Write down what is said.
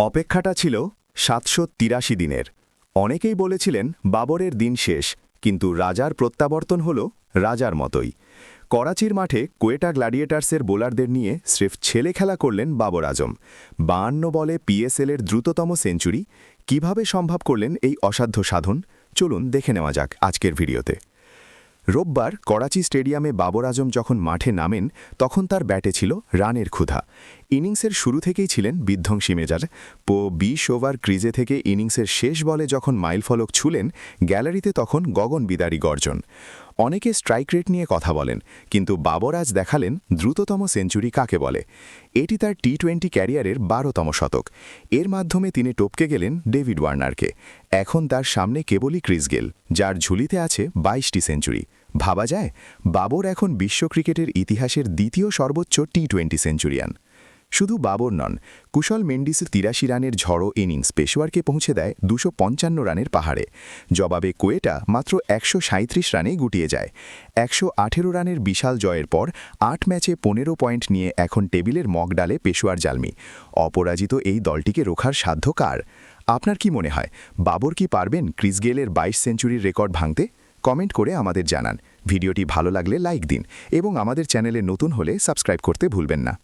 অপেক্ষাটা ছিল ৭৮৩ দিনের। অনেকেই বলেছিলেন বাবরের দিন শেষ, কিন্তু রাজার প্রত্যাবর্তন হল রাজার মতোই। করাচির মাঠে কোয়েটা গ্ল্যাডিয়েটার্সের বোলারদের নিয়ে স্রেফ ছেলে খেলা করলেন বাবর আজম। ৫২ বলে পিএসএলের দ্রুততম সেঞ্চুরি। কিভাবে সম্ভব করলেন এই অসাধ্য সাধন? চলুন দেখে নেওয়া যাক আজকের ভিডিওতে। রোববার করাচি স্টেডিয়ামে বাবর আজম যখন মাঠে নামেন, তখন তার ব্যাটে ছিল রানের ক্ষুধা। ইনিংসের শুরু থেকেই ছিলেন বিধ্বংসী মেজাজ। ২০ ওভার ক্রিজে থেকে ইনিংসের শেষ বলে যখন মাইলফলক ছুলেন, গ্যালারিতে তখন গগনবিদারী গর্জন। অনেকে স্ট্রাইক রেট নিয়ে কথা বলেন, কিন্তু বাবর আজ দেখালেন দ্রুততম সেঞ্চুরি কাকে বলে। এটি তার টি-20 ক্যারিয়ারের ১২তম শতক। এর মাধ্যমে তিনি টপকে গেলেন ডেভিড ওয়ার্নারকে। এখন তার সামনে কেবলই ক্রিস গেল, যার ঝুলিতে আছে ২২টি সেঞ্চুরি। ভাবা যায়, বাবর এখন বিশ্ব ক্রিকেটের ইতিহাসের দ্বিতীয় সর্বোচ্চ টি-20 সেঞ্চুরিয়ান। শুধু বাবর নন, কুশল মেন্ডিস ৮৩ রানের ঝড়ো ইনিংস পেশোয়ারকে পৌঁছে দেয় ২৫৫ রানের পাহাড়ে। জবাবে কোয়েটা মাত্র ১৩৭ রানেই গুটিয়ে যায়। ১১৮ রানের বিশাল জয়ের পর ৮ ম্যাচে ১৫ পয়েন্ট নিয়ে এখন টেবিলের মগডালে পেশোয়ার জালমি। অপরাজিত এই দলটিকে রোখার সাধ্য কার? আপনার কি মনে হয়, বাবর কি পারবেন ক্রিস গেলের ২২ সেঞ্চুরির রেকর্ড ভাঙতে? কমেন্ট করে আমাদের জানান। ভিডিওটি ভালো লাগলে লাইক দিন এবং আমাদের চ্যানেলে নতুন হলে সাবস্ক্রাইব করতে ভুলবেন না।